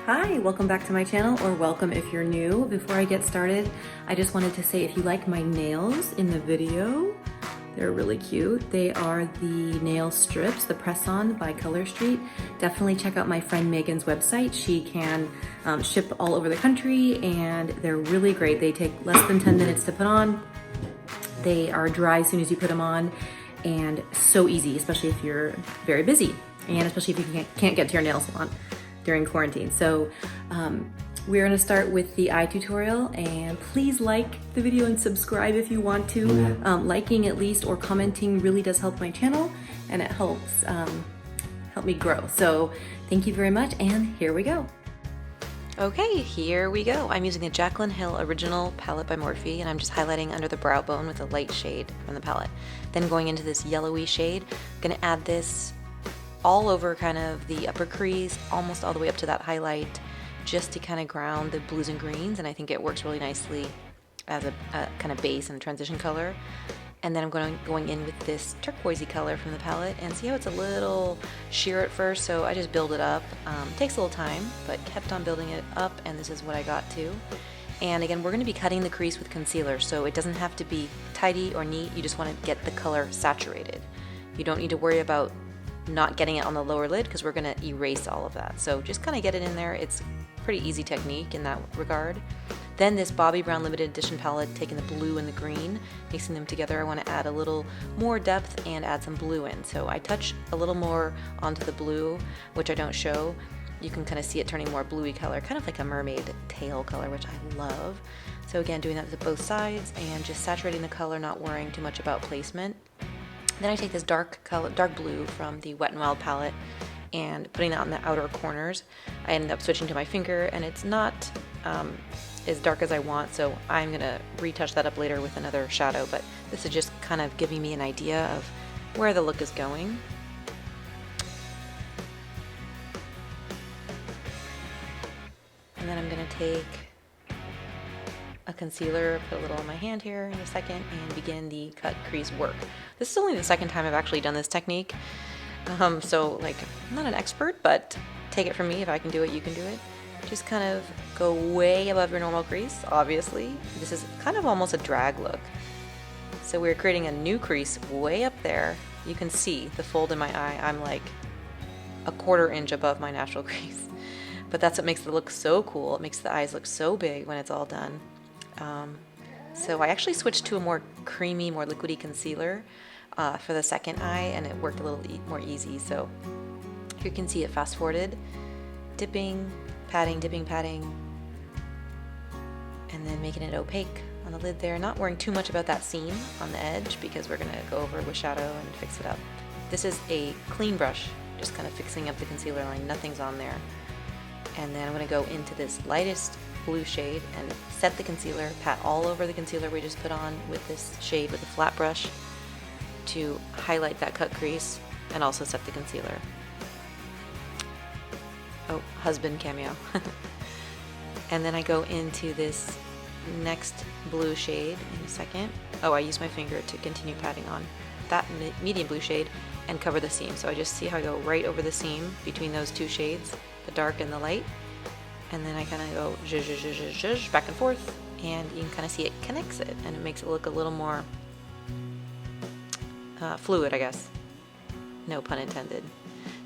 Hi, welcome back to my channel, or welcome if you're new. Before I get started, I just wanted to say if you like my nails in the video, they're really cute. They are the nail strips, the press-on by Color Street. Definitely check out my friend Megan's website. She can ship all over the country and they're really great. They take less than 10 minutes to put on. They are dry as soon as you put them on and so easy, especially if you're very busy and especially if you can't get to your nail salon during quarantine. So we're gonna start with the eye tutorial, and please like the video and subscribe if you want to. Liking at least or commenting really does help my channel, and it helps help me grow. So thank you very much, and here we go. Okay, here we go. I'm using the Jaclyn Hill Original palette by Morphe, and I'm just highlighting under the brow bone with a light shade from the palette. Then going into this yellowy shade, I'm gonna add this all over kind of the upper crease, almost all the way up to that highlight, just to kind of ground the blues and greens, and I think it works really nicely as a kind of base and transition color. And then I'm going in with this turquoisey color from the palette, and see how it's a little sheer at first, so I just build it up. It takes a little time, but kept on building it up, and this is what I got to. And again, we're going to be cutting the crease with concealer, so it doesn't have to be tidy or neat, you just want to get the color saturated. You don't need to worry about not getting it on the lower lid because we're going to erase all of that. So just kind of get it in there. It's pretty easy technique in that regard. Then this Bobbi Brown limited edition palette, taking the blue and the green, mixing them together. I want to add a little more depth and add some blue in. So I touch a little more onto the blue, which I don't show. You can kind of see it turning more bluey color, kind of like a mermaid tail color, which I love. So again, doing that to both sides and just saturating the color, not worrying too much about placement. Then I take this dark blue from the Wet n Wild palette and putting that on the outer corners. I ended up switching to my finger, and it's not as dark as I want, so I'm gonna retouch that up later with another shadow, but this is just kind of giving me an idea of where the look is going. And then I'm gonna take a concealer, put a little on my hand here in a second, and begin the cut crease work. This is only the second time I've actually done this technique, so like I'm not an expert, but take it from me, if I can do it, you can do it. Just kind of go way above your normal crease, obviously. This is kind of almost a drag look. So we're creating a new crease way up there. You can see the fold in my eye. I'm like a 1/4 inch above my natural crease. But that's what makes it look so cool. It makes the eyes look so big when it's all done. So I actually switched to a more creamy, more liquidy concealer for the second eye, and it worked a little more easy. So you can see it fast forwarded, dipping, patting, and then making it opaque on the lid there. Not worrying too much about that seam on the edge because we're gonna go over it with shadow and fix it up. This is a clean brush, just kind of fixing up the concealer line, nothing's on there. And then I'm gonna go into this lightest blue shade and set the concealer, pat all over the concealer we just put on with this shade with a flat brush to highlight that cut crease and also set the concealer. Oh, husband cameo. And then I go into this next blue shade in a second. Oh, I use my finger to continue patting on that medium blue shade and cover the seam. So I just see how I go right over the seam between those two shades, the dark and the light. And then I kind of go zhuzh, back and forth, and you can kind of see it connects it, and it makes it look a little more fluid, I guess. No pun intended.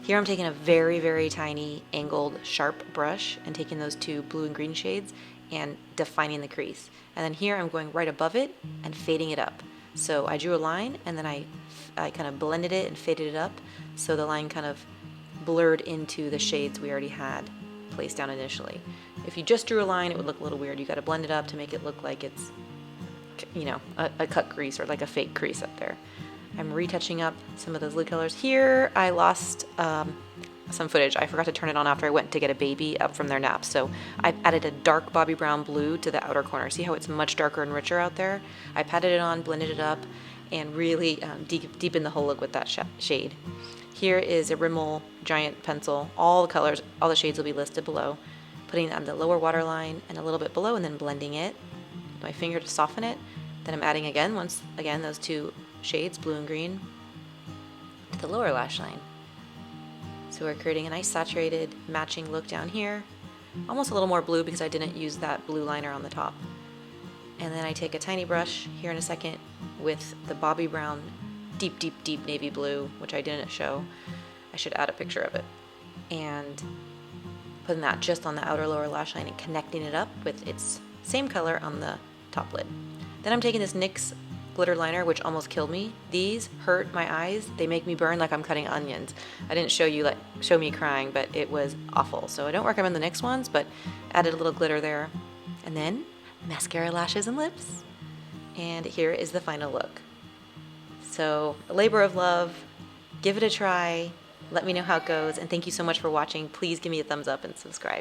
Here I'm taking a very, very tiny angled sharp brush and taking those two blue and green shades and defining the crease. And then here I'm going right above it and fading it up. So I drew a line, and then I kind of blended it and faded it up, so the line kind of blurred into the shades we already had placed down initially. If you just drew a line, it would look a little weird. You got to blend it up to make it look like it's, you know, a cut crease or like a fake crease up there. I'm retouching up some of those lid colors. Here I lost some footage. I forgot to turn it on after I went to get a baby up from their nap. So I've added a dark Bobbi Brown blue to the outer corner. See how it's much darker and richer out there? I patted it on, blended it up, and really deepened the whole look with that shade. Here is a Rimmel giant pencil. All the colors, all the shades will be listed below. Putting it on the lower waterline and a little bit below, and then blending it with my finger to soften it. Then I'm adding once again those two shades, blue and green, to the lower lash line. So we're creating a nice saturated matching look down here. almost a little more blue because I didn't use that blue liner on the top. And then I take a tiny brush here in a second with the Bobbi Brown deep, deep, deep navy blue, which I didn't show. I should add a picture of it. And putting that just on the outer lower lash line and connecting it up with its same color on the top lid. Then I'm taking this NYX glitter liner, which almost killed me. These hurt my eyes. They make me burn like I'm cutting onions. I didn't show me crying, but it was awful. So I don't recommend the NYX ones, but added a little glitter there. And then mascara, lashes, and lips. And here is the final look. So a labor of love. Give it a try. Let me know how it goes. And thank you so much for watching. Please give me a thumbs up and subscribe.